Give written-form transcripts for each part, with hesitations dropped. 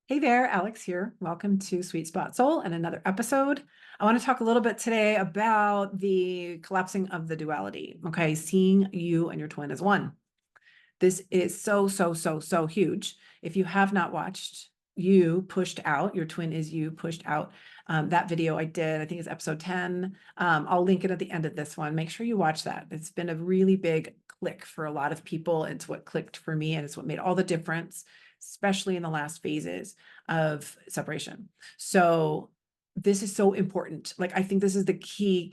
Hey there, Alex here. Welcome to Sweet Spot Soul and another episode. I want to talk a little bit today about the collapsing of the duality. Okay, seeing you and your twin as one. This is so huge. If you have not watched You Pushed Out, Your Twin is You Pushed Out, that video I did, I think it's episode 10. I'll link it at the end of this one. Make sure you watch that. It's been a really big click for a lot of people. It's what clicked for me, and it's what made all the difference, especially in the last phases of separation. So this is so important. Like, I think this is the key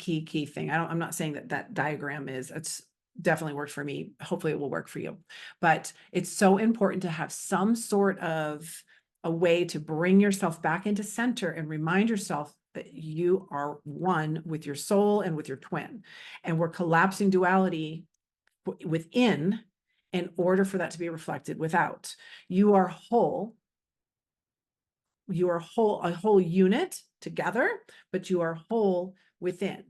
thing. I'm not saying that diagram it's definitely worked for me. Hopefully it will work for you. But it's so important to have some sort of a way to bring yourself back into center and remind yourself that you are one with your soul and with your twin. And we're collapsing duality within in order for that to be reflected without. You are whole. You are whole, a whole unit together, but you are whole within.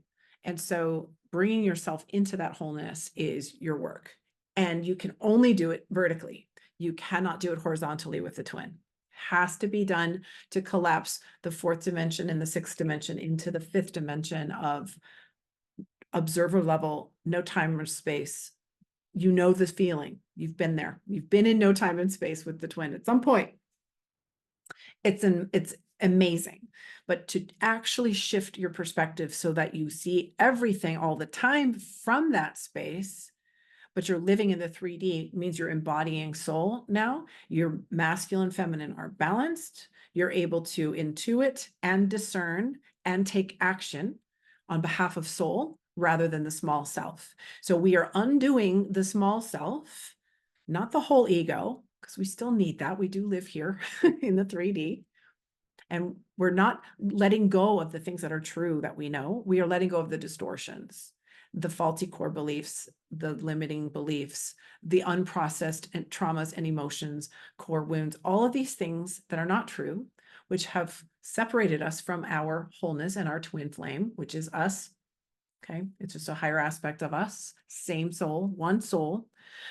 And so bringing yourself into that wholeness is your work. And you can only do it vertically. You cannot do it horizontally with the twin. Has to be done to collapse the fourth dimension and the sixth dimension into the fifth dimension of observer level, no time or space. You know this feeling. You've been there. You've been in no time and space with the twin at some point. It's amazing. But to actually shift your perspective so that you see everything all the time from that space, but you're living in the 3D, means you're embodying soul now. Your masculine, feminine are balanced. You're able to intuit and discern and take action on behalf of soul rather than the small self. So we are undoing the small self, not the whole ego, because we still need that. We do live here in the 3D. And we're not letting go of the things that are true that we know. We are letting go of the distortions, the faulty core beliefs, the limiting beliefs, the unprocessed and traumas and emotions, core wounds, all of these things that are not true, which have separated us from our wholeness and our twin flame, which is us. Okay, it's just a higher aspect of us, same soul, one soul.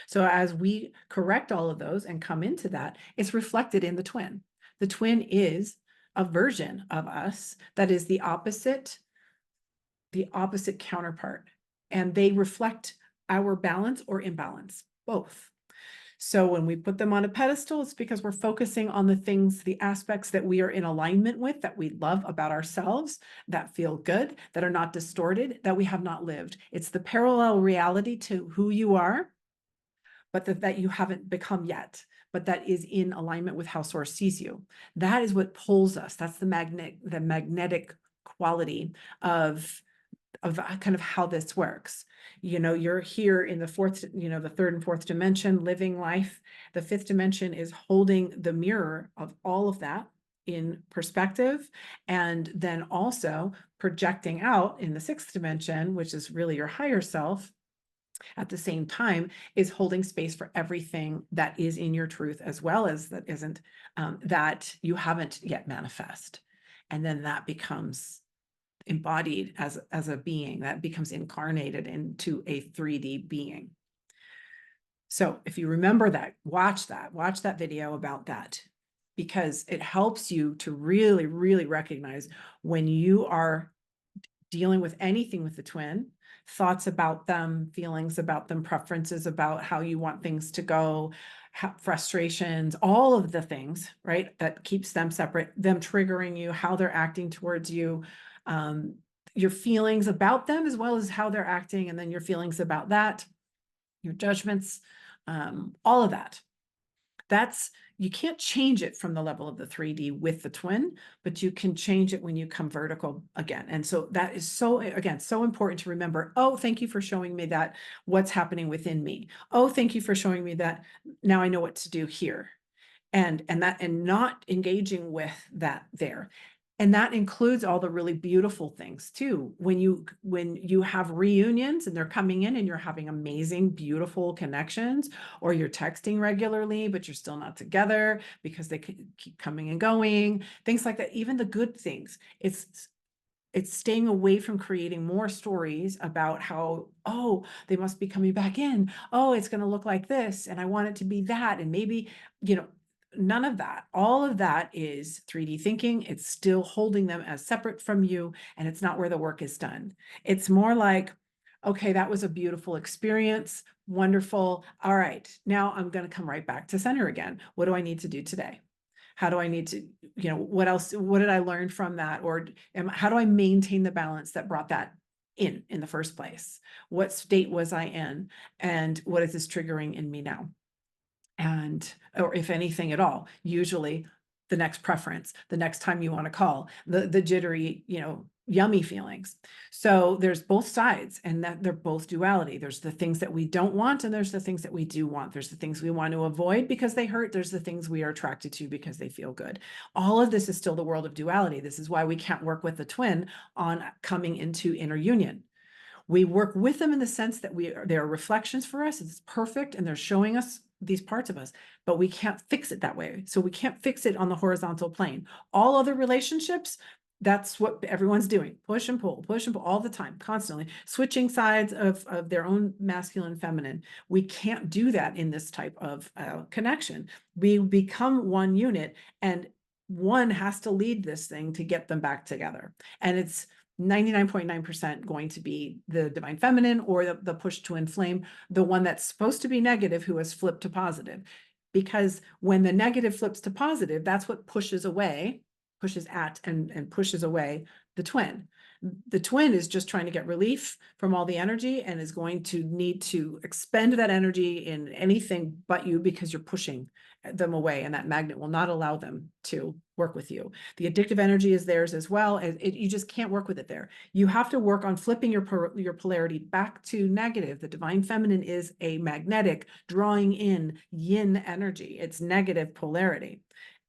So as we correct all of those and come into that, it's reflected in the twin. The twin is a version of us that is the opposite counterpart, and they reflect our balance or imbalance, both. So when we put them on a pedestal, it's because we're focusing on the things, the aspects that we are in alignment with, that we love about ourselves, that feel good, that are not distorted, that we have not lived. It's the parallel reality to who you are, but that you haven't become yet, but that is in alignment with how source sees you. That is what pulls us. That's the magnetic quality of kind of how this works. You know, you're here in the fourth, the third and fourth dimension, living life. The fifth dimension is holding the mirror of all of that in perspective, and then also projecting out in the sixth dimension, which is really your higher self, at the same time is holding space for everything that is in your truth, as well as that isn't, that you haven't yet manifest. And then that becomes embodied as a being, that becomes incarnated into a 3D being. So if you remember that, watch that video about that, because it helps you to really recognize when you are dealing with anything with the twin, thoughts about them, feelings about them, preferences about how you want things to go, frustrations, all of the things, right, that keeps them separate, them triggering you, how they're acting towards you, your feelings about them, as well as how they're acting, and then your feelings about that, your judgments, all of that. You can't change it from the level of the 3D with the twin, but you can change it when you come vertical again. And so that is so important to remember. Oh, thank you for showing me that, what's happening within me. Oh, thank you for showing me that. Now I know what to do here. And not engaging with that there. And that includes all the really beautiful things too. When you have reunions and they're coming in and you're having amazing, beautiful connections, or you're texting regularly, but you're still not together because they keep coming and going, things like that. Even the good things, it's staying away from creating more stories about how, oh, they must be coming back in. Oh, it's going to look like this, and I want it to be that. And maybe, none of that. All of that is 3D thinking. It's still holding them as separate from you, and it's not where the work is done. It's more like, okay, that was a beautiful experience. Wonderful. All right, now I'm going to come right back to center again. What do I need to do today? How do I need to, what else, what did I learn from that? Or how do I maintain the balance that brought that in the first place? What state was I in? And what is this triggering in me now? And, or if anything at all, usually the next preference, the next time you want to call, the jittery, yummy feelings. So there's both sides, and that they're both duality. There's the things that we don't want, and there's the things that we do want. There's the things we want to avoid because they hurt. There's the things we are attracted to because they feel good. All of this is still the world of duality. This is why we can't work with the twin on coming into inner union. We work with them in the sense that they're reflections for us. It's perfect, and they're showing us these parts of us, but we can't fix it that way. So we can't fix it on the horizontal plane. All other relationships, that's what everyone's doing. Push and pull all the time, constantly switching sides of their own masculine, feminine. We can't do that in this type of connection. We become one unit, and one has to lead this thing to get them back together. And it's 99.9% going to be the divine feminine, or the push twin flame, the one that's supposed to be negative who has flipped to positive. Because when the negative flips to positive, that's what pushes at and pushes away the twin. The twin is just trying to get relief from all the energy, and is going to need to expend that energy in anything but you, because you're pushing them away, and that magnet will not allow them to work with you. The addictive energy is theirs as well. You just can't work with it there. You have to work on flipping your polarity back to negative. The divine feminine is a magnetic drawing in yin energy. It's negative polarity.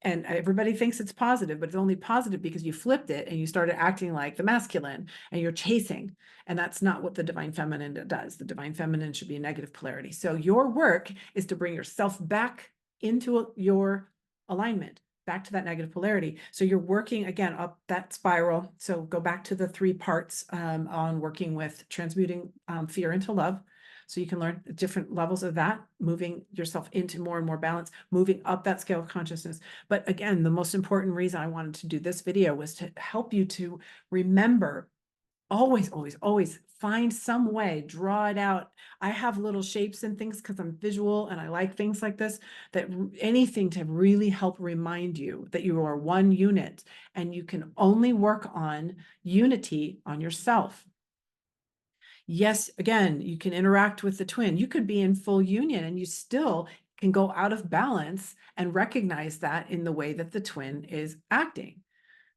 And everybody thinks it's positive, but it's only positive because you flipped it and you started acting like the masculine, and you're chasing. And that's not what the divine feminine does. The divine feminine should be a negative polarity. So your work is to bring yourself back into your alignment, back to that negative polarity. So you're working again up that spiral. So go back to the 3 parts on working with transmuting fear into love. So you can learn different levels of that, moving yourself into more and more balance, moving up that scale of consciousness. But again, the most important reason I wanted to do this video was to help you to remember, always, always, always find some way, draw it out. I have little shapes and things because I'm visual and I like things like this, that anything to really help remind you that you are one unit, and you can only work on unity on yourself. Yes, again, you can interact with the twin. You could be in full union and you still can go out of balance, and recognize that in the way that the twin is acting.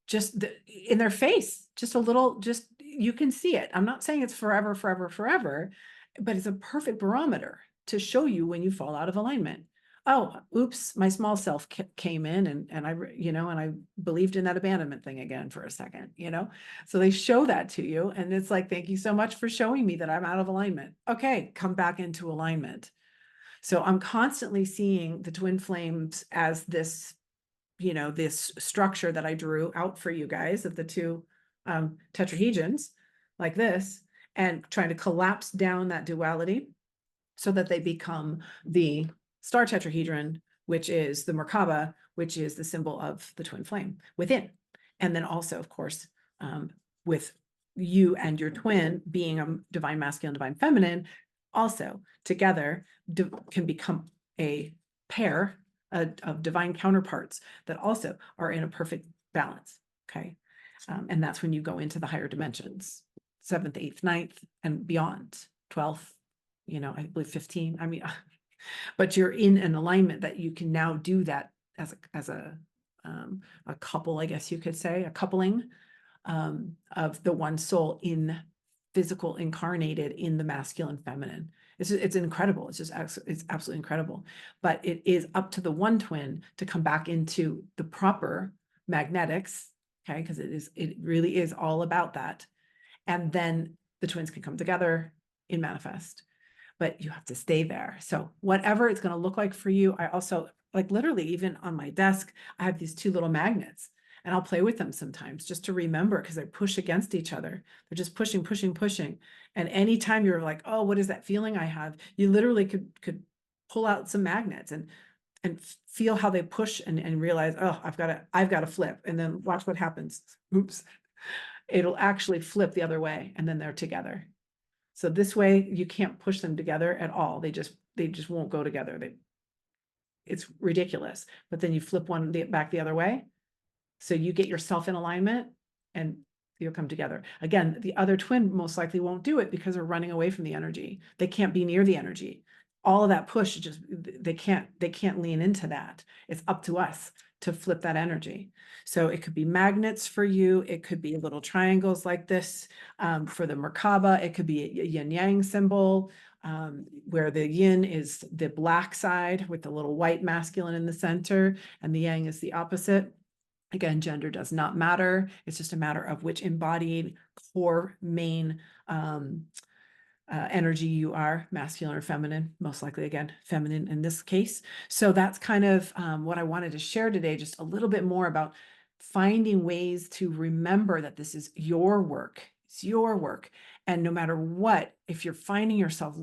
Just in their face, just a little, you can see it. I'm not saying it's forever, forever, forever, but it's a perfect barometer to show you when you fall out of alignment. Oh, oops, my small self came in, and I, and I believed in that abandonment thing again for a second, So they show that to you, and it's like, thank you so much for showing me that I'm out of alignment. Okay, come back into alignment. So I'm constantly seeing the twin flames as this, this structure that I drew out for you guys of the 2 tetrahedrons like this, and trying to collapse down that duality so that they become the star tetrahedron, which is the Merkaba, which is the symbol of the twin flame within. And then also, of course, with you and your twin being a divine masculine, divine feminine, also together can become a pair of divine counterparts that also are in a perfect balance. Okay. And that's when you go into the higher dimensions, 7th, 8th, 9th, and beyond, 12th, I believe 15. I mean, but you're in an alignment that you can now do that as a couple, I guess you could say, a coupling of the one soul in physical, incarnated in the masculine, feminine. It's incredible. It's absolutely incredible. But it is up to the one twin to come back into the proper magnetics, okay? Because it really is all about that. And then the twins can come together in manifest. But you have to stay there. So whatever it's going to look like for you, I also, like, literally even on my desk, I have these 2 little magnets, and I'll play with them sometimes just to remember, because they push against each other. They're just pushing, pushing, pushing. And anytime you're like, oh, what is that feeling I have? You literally could pull out some magnets and and feel how they push and realize, oh, I've got to flip, and then watch what happens. Oops. It'll actually flip the other way, and then they're together. So this way you can't push them together at all. They just won't go together. It's ridiculous. But then you flip one back the other way. So you get yourself in alignment and you'll come together. Again, the other twin most likely won't do it because they're running away from the energy. They can't be near the energy. All of that push, just they can't lean into that. It's up to us to flip that energy. So it could be magnets for you. It could be little triangles like this for the Merkaba. It could be a yin yang symbol where the yin is the black side with the little white masculine in the center, and the yang is the opposite. Again, gender does not matter. It's just a matter of which embodied core main energy you are, masculine or feminine, most likely, again, feminine in this case. So that's kind of what I wanted to share today, just a little bit more about finding ways to remember that this is your work. It's your work. And no matter what, if you're finding yourself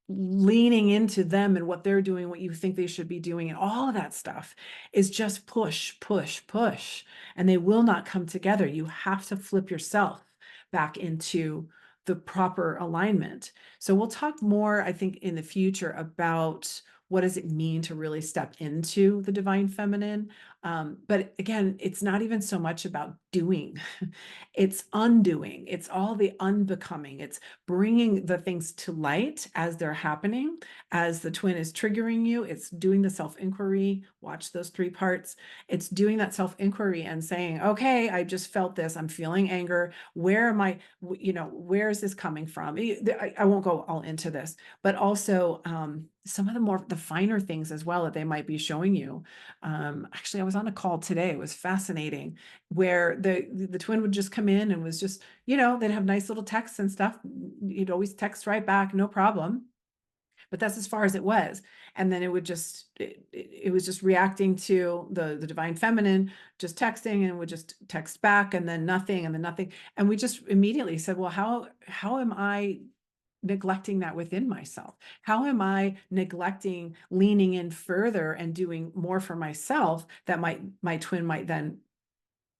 leaning into them and what they're doing, what you think they should be doing, and all of that stuff is just push, push, push, and they will not come together. You have to flip yourself back into the proper alignment. So we'll talk more, I think, in the future about what does it mean to really step into the divine feminine. But again, it's not even so much about doing, it's undoing. It's all the unbecoming. It's bringing the things to light as they're happening, as the twin is triggering you. It's doing the self-inquiry. Watch those 3 parts. It's doing that self-inquiry and saying, okay, I just felt this. I'm feeling anger. Where am I, where is this coming from? I won't go all into this, but also some of the finer things as well that they might be showing you. Actually, I was on a call today. It was fascinating where the twin would just come in and was just, they'd have nice little texts and stuff. You'd always text right back, no problem. But that's as far as it was. And then it would just, it was just reacting to the divine feminine, just texting, and would just text back, and then nothing, and then nothing. And we just immediately said, well, how am I neglecting that within myself? How am I neglecting leaning in further and doing more for myself that my twin might then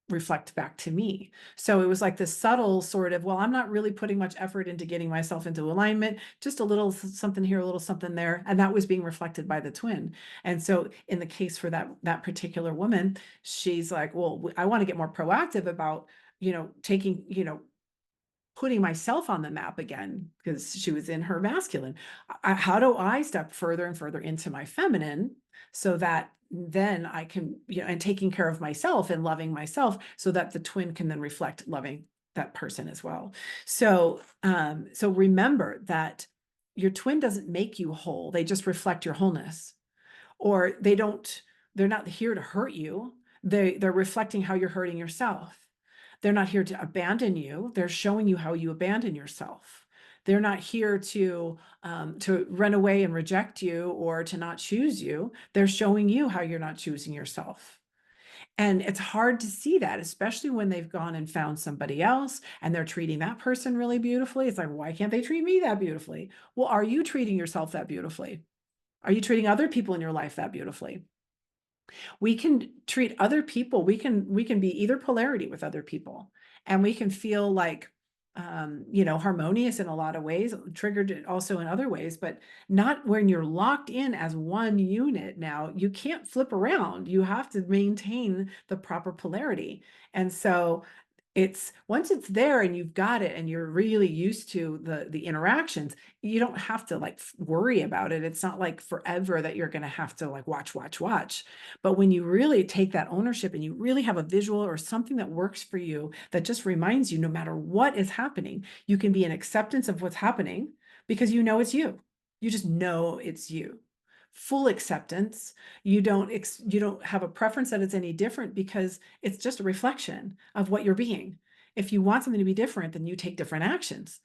reflect back to me? So it was like this subtle sort of, well, I'm not really putting much effort into getting myself into alignment, just a little something here, a little something there. And that was being reflected by the twin. And so in the case for that particular woman, she's like, well, I want to get more proactive about, taking, putting myself on the map again, because she was in her masculine. How do I step further and further into my feminine so that then I can, and taking care of myself and loving myself so that the twin can then reflect loving that person as well. So, so remember that your twin doesn't make you whole. They just reflect your wholeness, or they're not here to hurt you. They're reflecting how you're hurting yourself. They're not here to abandon you. They're showing you how you abandon yourself. They're not here to run away and reject you or to not choose you. They're showing you how you're not choosing yourself. And it's hard to see that, especially when they've gone and found somebody else and they're treating that person really beautifully. It's like, why can't they treat me that beautifully? Well, are you treating yourself that beautifully? Are you treating other people in your life that beautifully? We can treat other people, we can be either polarity with other people, and we can feel like harmonious in a lot of ways, triggered also in other ways, but not when you're locked in as one unit. Now you can't flip around. You have to maintain the proper polarity. And so it's once it's there and you've got it and you're really used to the interactions, you don't have to like worry about it. It's not like forever that you're going to have to like watch. But when you really take that ownership and you really have a visual or something that works for you, that just reminds you, no matter what is happening, you can be in acceptance of what's happening because it's you. You just know it's you. Full acceptance. You don't have a preference that it's any different because it's just a reflection of what you're being. If you want something to be different, then you take different actions,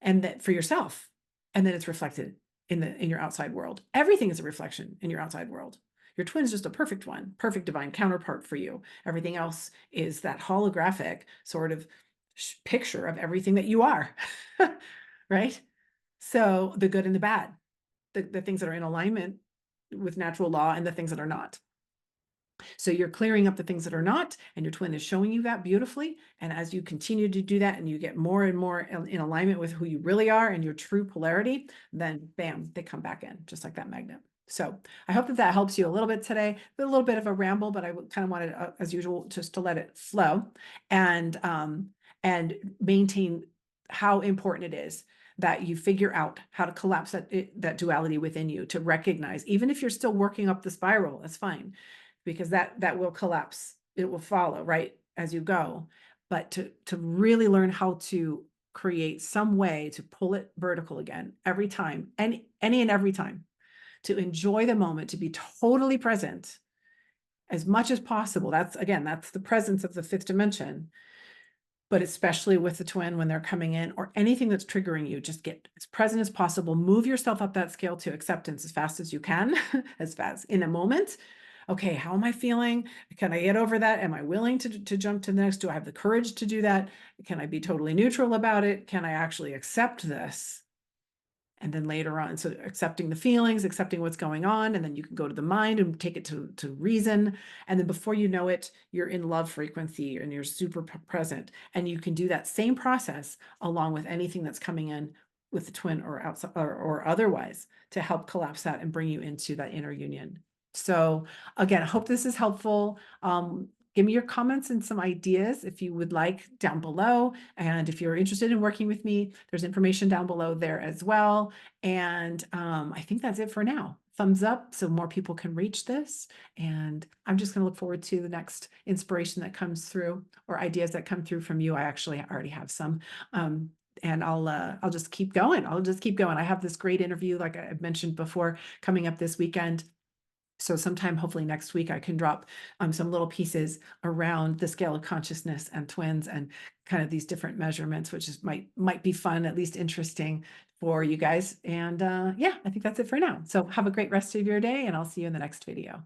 and that for yourself, and then it's reflected in your outside world. Everything is a reflection in your outside world. Your twin is just a perfect one, perfect divine counterpart for you. Everything else is that holographic sort of picture of everything that you are, right? So the good and the bad, the things that are in alignment with natural law and the things that are not. So you're clearing up the things that are not, and your twin is showing you that beautifully. And as you continue to do that and you get more and more in alignment with who you really are and your true polarity, then bam, they come back in just like that magnet. So I hope that that helps you a little bit today. A little bit of a ramble, but I kind of wanted, as usual, just to let it flow and maintain how important it is that you figure out how to collapse that duality within you, to recognize, even if you're still working up the spiral, that's fine, because that will collapse. It will follow right as you go. But to really learn how to create some way to pull it vertical again every time, any and every time, to enjoy the moment, to be totally present as much as possible. That's the presence of the fifth dimension. But especially with the twin, when they're coming in or anything that's triggering you, just get as present as possible. Move yourself up that scale to acceptance as fast as you can, as fast in a moment. Okay, how am I feeling? Can I get over that? Am I willing to jump to the next? Do I have the courage to do that? Can I be totally neutral about it? Can I actually accept this? And then later on, so accepting the feelings, accepting what's going on, and then you can go to the mind and take it to reason. And then before you know it, you're in love frequency and you're super present. And you can do that same process along with anything that's coming in with the twin or outside or otherwise, to help collapse that and bring you into that inner union. So again, I hope this is helpful. Give me your comments and some ideas if you would like down below. And if you're interested in working with me, there's information down below there as well. And I think that's it for now. Thumbs up so more people can reach this. And I'm just going to look forward to the next inspiration that comes through, or ideas that come through from you. I actually already have some. And I'll just keep going. I'll just keep going. I have this great interview, like I mentioned before, coming up this weekend. So sometime, hopefully next week, I can drop some little pieces around the scale of consciousness and twins and kind of these different measurements, which is might be fun, at least interesting for you guys. And yeah, I think that's it for now. So have a great rest of your day, and I'll see you in the next video.